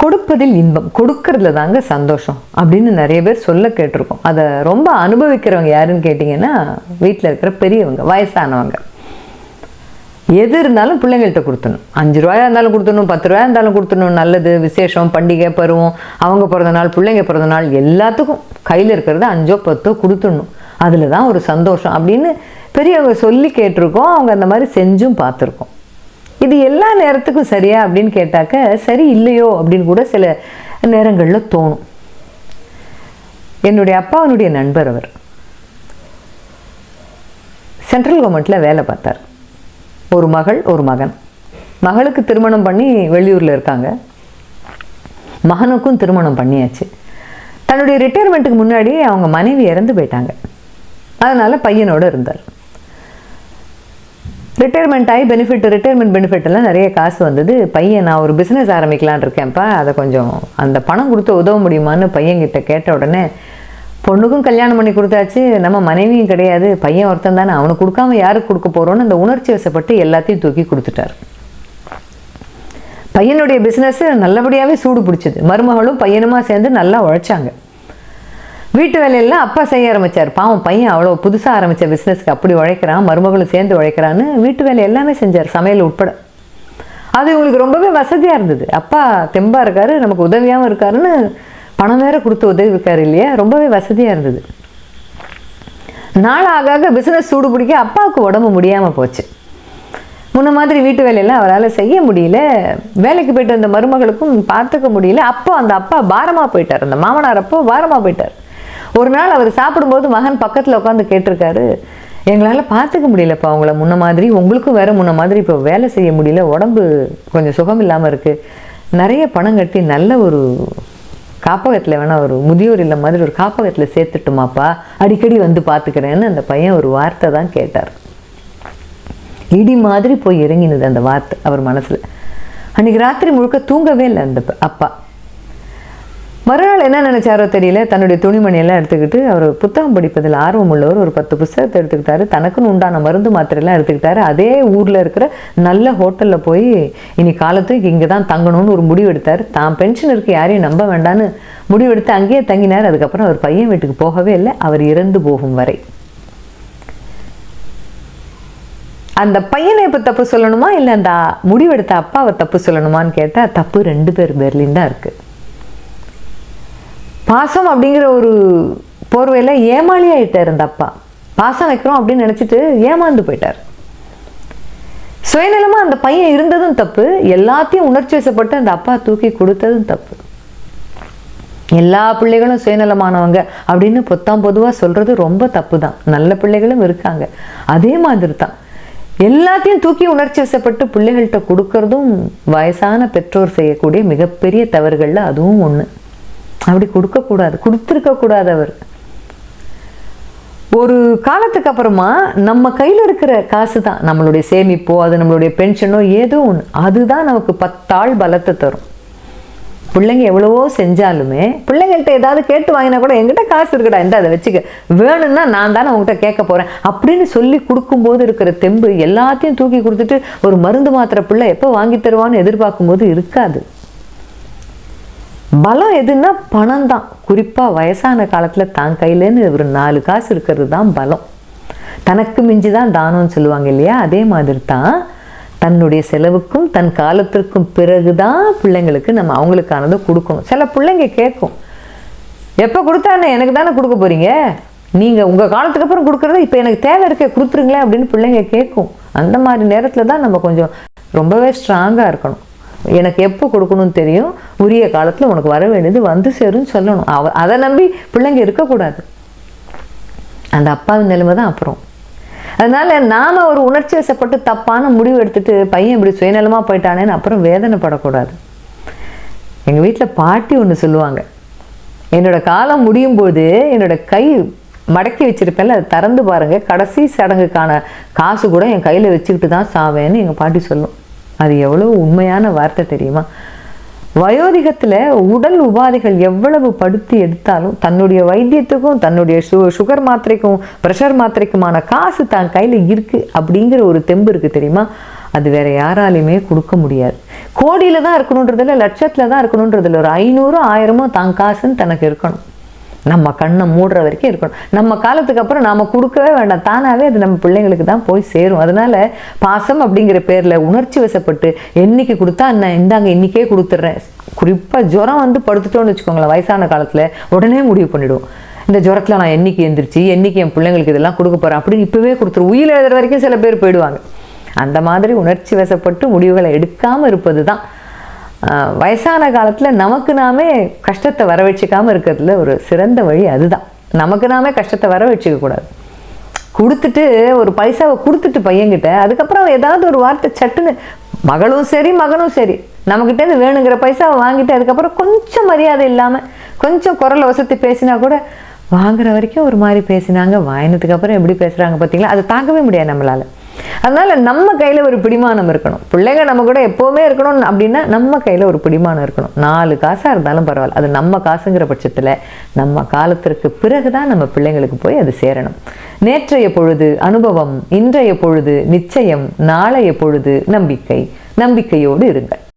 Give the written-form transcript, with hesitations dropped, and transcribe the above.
கொடுப்பதில் இன்பம், கொடுக்கறதுல தாங்க சந்தோஷம் அப்படின்னு நிறைய பேர் சொல்ல கேட்டிருக்கோம். அதை ரொம்ப அனுபவிக்கிறவங்க யாருன்னு கேட்டிங்கன்னா வீட்டில் இருக்கிற பெரியவங்க, வயசானவங்க. எது இருந்தாலும் பிள்ளைங்கள்ட்ட கொடுத்துடணும். 5 ரூபாயா இருந்தாலும் கொடுத்துடணும், 10 ரூபாயா இருந்தாலும் கொடுத்துடணும். நல்லது, விசேஷம், பண்டிகை, பருவம், அவங்க பிறந்த நாள், பிள்ளைங்க பிறந்த நாள், எல்லாத்துக்கும் கையில் இருக்கிறத 5ஓ 10ஓ கொடுத்துடணும். அதில் தான் ஒரு சந்தோஷம் அப்படின்னு பெரியவங்க சொல்லி கேட்டிருக்கோம். அவங்க அந்த மாதிரி செஞ்சும் பார்த்துருக்கோம். இது எல்லா நேரத்துக்கும் சரியா அப்படின்னு கேட்டாக்க சரி இல்லையோ அப்படின்னு கூட சில நேரங்களில் தோணும். என்னுடைய அப்பாவனுடைய நண்பர், அவர் சென்ட்ரல் கவர்மெண்ட்டில் வேலை பார்த்தார். ஒரு மகள், ஒரு மகன். மகளுக்கு திருமணம் பண்ணி வெளியூரில் இருக்காங்க, மகனுக்கும் திருமணம் பண்ணியாச்சு. தன்னுடைய ரிட்டையர்மெண்ட்டுக்கு முன்னாடி அவங்க மனைவி இறந்து போயிட்டாங்க. அதனால் பையனோடு இருந்தார். ரிட்டையர்மெண்ட் ஆகி ரிட்டையர்மெண்ட் பெனிஃபிட் எல்லாம் நிறைய காசு வந்தது. பையன், நான் ஒரு பிஸ்னஸ் ஆரம்பிக்கலான் இருக்கேன்ப்பா, அதை கொஞ்சம் அந்த பணம் கொடுத்து உதவ முடியுமான்னு பையன்கிட்ட கேட்ட உடனே, பொண்ணுக்கும் கல்யாணம் பண்ணி கொடுத்தாச்சு, நம்ம மனைவியும் கிடையாது, பையன் ஒருத்தன் தானே, அவனுக்கு கொடுக்காம யாருக்கு கொடுக்க போகிறோன்னு அந்த உணர்ச்சி வசப்பட்டு எல்லாத்தையும் தூக்கி கொடுத்துட்டார். பையனுடைய பிஸ்னஸ் நல்லபடியாகவே சூடு பிடிச்சிது. மருமகளும் பையனுமா சேர்ந்து நல்லா உழைச்சாங்க. வீட்டு வேலையெல்லாம் அப்பா செய்ய ஆரம்பித்தார். பாவம், பையன் அவ்வளோ புதுசாக ஆரம்பித்த பிஸ்னஸ்க்கு அப்படி உழைக்கிறான், மருமகளும் சேர்ந்து உழைக்கிறான்னு வீட்டு வேலை எல்லாமே செஞ்சார், சமையல் உட்பட. அது இவங்களுக்கு ரொம்பவே வசதியாக இருந்தது. அப்பா தெம்பாக இருக்காரு, நமக்கு உதவியாகவும் இருக்காருன்னு பணம் வேற கொடுத்து உதவி இருக்காரு இல்லையா, ரொம்பவே வசதியாக இருந்தது. நாள் ஆக பிஸ்னஸ் சூடு பிடிக்க அப்பாவுக்கு உடம்பு முடியாமல் போச்சு. முன்ன மாதிரி வீட்டு வேலையெல்லாம் அவரால் செய்ய முடியல. வேலைக்கு போய்ட்டு வந்த மருமகளுக்கும் பார்த்துக்க முடியல. அந்த அப்பா பாரமாக போயிட்டார். அந்த மாமனார் அப்போ பாரமாக போயிட்டார். ஒரு நாள் அவர் சாப்பிடும்போது மகன் பக்கத்தில் உட்காந்து கேட்டிருக்காரு, எங்களால் பார்த்துக்க முடியலப்பா அவங்கள முன்ன மாதிரி, உங்களுக்கும் வேற முன்ன மாதிரி இப்போ வேலை செய்ய முடியல, உடம்பு கொஞ்சம் சுகம் இல்லாமல் இருக்குது, நிறைய பணம் கட்டி நல்ல ஒரு காப்பகத்தில் வேணா ஒரு முதியோர் இல்லை மாதிரி ஒரு காப்பகத்தில் சேர்த்துட்டுமாப்பா, அடிக்கடி வந்து பார்த்துக்கிறேன்னு அந்த பையன் ஒரு வார்த்தை தான் கேட்டார். இடி மாதிரி போய் இறங்கினது அந்த வார்த்தை அவர் மனசில். அன்றைக்கி ராத்திரி முழுக்க தூங்கவே இல்லை அந்த அப்பா. மறுநாள் என்ன நினச்சாரோ தெரியல, தன்னுடைய துணிமணியெல்லாம் எடுத்துக்கிட்டு, அவர் புத்தகம் படிப்பதில் ஆர்வம் உள்ளவர், ஒரு 10 புத்தகத்தை எடுத்துக்கிட்டாரு, தனக்குன்னு உண்டான மருந்து மாத்திரையெல்லாம் எடுத்துக்கிட்டாரு. அதே ஊரில் இருக்கிற நல்ல ஹோட்டலில் போய் இனி காலத்துக்கு இங்கே தான் தங்கணும்னு ஒரு முடிவு எடுத்தார். தான் பென்ஷன் இருக்கு, யாரையும் நம்ப வேண்டான்னு முடிவெடுத்து அங்கேயே தங்கினார். அதுக்கப்புறம் அவர் பையன் வீட்டுக்கு போகவே இல்லை, அவர் இறந்து போகும் வரை. அந்த பையனை இப்போ தப்பு சொல்லணுமா இல்லை அந்த முடிவெடுத்த அப்பாவை தப்பு சொல்லணுமான்னு கேட்டால் தப்பு 2 பேர்லேயும் தான் இருக்குது. பாசம் அப்படிங்கிற ஒரு போர்வையில் ஏமாளியாயிட்டார் அந்த அப்பா. பாசம் வைக்கிறோம் அப்படின்னு நினச்சிட்டு ஏமாந்து போயிட்டார். சுயநலமாக அந்த பையன் இருந்ததும் தப்பு, எல்லாத்தையும் உணர்ச்சி வசப்பட்டு அந்த அப்பா தூக்கி கொடுத்ததும் தப்பு. எல்லா பிள்ளைகளும் சுயநலமானவங்க அப்படின்னு பொதுவாக சொல்கிறது ரொம்ப தப்பு தான். நல்ல பிள்ளைகளும் இருக்காங்க. அதே மாதிரி தான் எல்லாத்தையும் தூக்கி உணர்ச்சி வசப்பட்டு பிள்ளைகள்கிட்ட கொடுக்கறதும் வயசான பெற்றோர் செய்யக்கூடிய மிகப்பெரிய தவறுகளில் அதுவும் ஒன்று. அப்படி கொடுக்கக்கூடாது, கொடுத்துருக்கக்கூடாது. அவர் ஒரு காலத்துக்கு அப்புறமா நம்ம கையில் இருக்கிற காசு தான் நம்மளுடைய சேமிப்போ, அது நம்மளுடைய பென்ஷனோ ஏதோ ஒன்று, அதுதான் நமக்கு 10 ஆள் பலத்தை தரும். பிள்ளைங்க எவ்வளவோ செஞ்சாலுமே பிள்ளைங்கள்ட்ட ஏதாவது கேட்டு வாங்கினா கூட, என்கிட்ட காசு இருக்குடா, இந்த அதை வச்சுக்க, வேணும்னா நான் தானே உங்ககிட்ட கேட்க போகிறேன் அப்படின்னு சொல்லி கொடுக்கும்போது இருக்கிற தெம்பு எல்லாத்தையும் தூக்கி கொடுத்துட்டு ஒரு மருந்து மாத்திரை பிள்ளை எப்போ வாங்கி தருவான்னு எதிர்பார்க்கும்போது இருக்காது. பலம் எதுன்னா பணம் தான். குறிப்பாக வயசான காலத்தில் தான் கையிலேன்னு ஒரு 4 காசு இருக்கிறது தான் பலம். தனக்கு மிஞ்சி தான் தானம்னு சொல்லுவாங்க இல்லையா, அதே மாதிரி தான் தன்னுடைய செலவுக்கும் தன் காலத்திற்கும் பிறகு தான் பிள்ளைங்களுக்கு நம்ம அவங்களுக்கானதை கொடுக்கணும். சில பிள்ளைங்க கேட்கும், எப்போ கொடுத்தானே எனக்கு தானே கொடுக்க போகிறீங்க, நீங்கள் உங்கள் காலத்துக்கு அப்புறம் கொடுக்குறத இப்போ எனக்கு தேவை இருக்க கொடுத்துருங்களேன் அப்படின்னு பிள்ளைங்க கேட்கும். அந்த மாதிரி நேரத்தில் தான் நம்ம கொஞ்சம் ரொம்பவே ஸ்ட்ராங்காக இருக்கணும். எனக்கு எப்போ கொடுக்கணும்னு தெரியும், உரிய காலத்தில் உனக்கு வர வேண்டியது வந்து சேரும்னு சொல்லணும். அதை நம்பி பிள்ளைங்க இருக்கக்கூடாது. அந்த அப்பாவின் நிலைமை தான் அப்புறம். அதனால நாம் ஒரு உணர்ச்சி வசப்பட்டு தப்பான முடிவு எடுத்துட்டு பையன் இப்படி சுயநலமாக போயிட்டானேன்னு அப்புறம் வேதனைப்படக்கூடாது. எங்கள் வீட்டில் பாட்டி ஒன்று சொல்லுவாங்க, என்னோட காலம் முடியும் போது என்னோட கை மடக்கி வச்சிருப்பேன்ல, அதை திறந்து பாருங்கள், கடைசி சடங்குக்கான காசு கூட என் கையில் வச்சுக்கிட்டு தான் சாவேன்னு எங்கள் பாட்டி சொல்லும். அது எவ்வளோ உண்மையான வார்த்தை தெரியுமா? வயோதிகத்தில் உடல் உபாதைகள் எவ்வளவு படுத்தி எடுத்தாலும் தன்னுடைய வைத்தியத்துக்கும் தன்னுடைய சுகர் மாத்திரைக்கும் ப்ரெஷர் மாத்திரைக்குமான காசு தான் கையில் இருக்குது அப்படிங்கிற ஒரு தெம்பு இருக்குது தெரியுமா? அது வேற யாராலையுமே கொடுக்க முடியாது. கோடியில் தான் இருக்கணுன்றதில்ல, லட்சத்தில் தான் இருக்கணுன்றதில்ல, ஒரு 500 1000 தான் காசுன்னு தனக்கு இருக்கணும். நம்ம கண்ணை மூடுற வரைக்கும் இருக்கணும். நம்ம காலத்துக்கு அப்புறம் நாம் கொடுக்கவே வேண்டாம், தானாகவே அது நம்ம பிள்ளைங்களுக்கு தான் போய் சேரும். அதனால பாசம் அப்படிங்கிற பேரில் உணர்ச்சி வசப்பட்டு என்னைக்கு கொடுத்தா என்ன, இந்தாங்க இன்றைக்கே கொடுத்துட்றேன். குறிப்பாக ஜுரம் வந்து படுத்துட்டோன்னு வச்சுக்கோங்களேன், வயசான காலத்தில் உடனே முடிவு பண்ணிவிடுவோம், இந்த ஜுரத்தில் நான் என்னைக்கு எந்திரிச்சு என்னைக்கு என் பிள்ளைங்களுக்கு இதெல்லாம் கொடுக்க போகிறேன் அப்படின்னு இப்போவே கொடுத்துரு. உயிர் எழுதுற வரைக்கும் சில பேர் போயிடுவாங்க. அந்த மாதிரி உணர்ச்சி வசப்பட்டு முடிவுகளை எடுக்காமல் இருப்பது தான் வயசான காலத்தில் நமக்கு நாமே கஷ்டத்தை வர வச்சுக்காமல் இருக்கிறதுல ஒரு சிறந்த வழி. அதுதான், நமக்கு நாமே கஷ்டத்தை வர வச்சுக்க கூடாது. கொடுத்துட்டு ஒரு பைசாவை கொடுத்துட்டு பையன்கிட்ட அதுக்கப்புறம் ஏதாவது ஒரு வார்த்தை சட்டுன்னு, மகளும் சரி மகனும் சரி, நம்மக்கிட்டேருந்து வேணுங்கிற பைசாவை வாங்கிட்டு அதுக்கப்புறம் கொஞ்சம் மரியாதை இல்லாமல் கொஞ்சம் குரலை வசதி பேசினா கூட வாங்குற வரைக்கும் ஒரு மாதிரி பேசினாங்க, வாங்கினதுக்கு அப்புறம் எப்படி பேசுகிறாங்க பார்த்தீங்களா, அது தாங்கவே முடியாது நம்மளால். அதனால நம்ம கையில் ஒரு பிடிமானம் இருக்கணும். பிள்ளைங்க நம்ம கூட எப்போவுமே இருக்கணும் அப்படின்னா நம்ம கையில் ஒரு பிடிமானம் இருக்கணும். 4 காசாக இருந்தாலும் பரவாயில்ல, அது நம்ம காசுங்கிற பட்சத்தில் நம்ம காலத்திற்கு பிறகு தான் நம்ம பிள்ளைங்களுக்கு போய் அது சேரணும். நேற்றைய பொழுது அனுபவம், இன்றைய பொழுது நிச்சயம், நாளைய பொழுது நம்பிக்கை. நம்பிக்கையோடு இருங்கள்.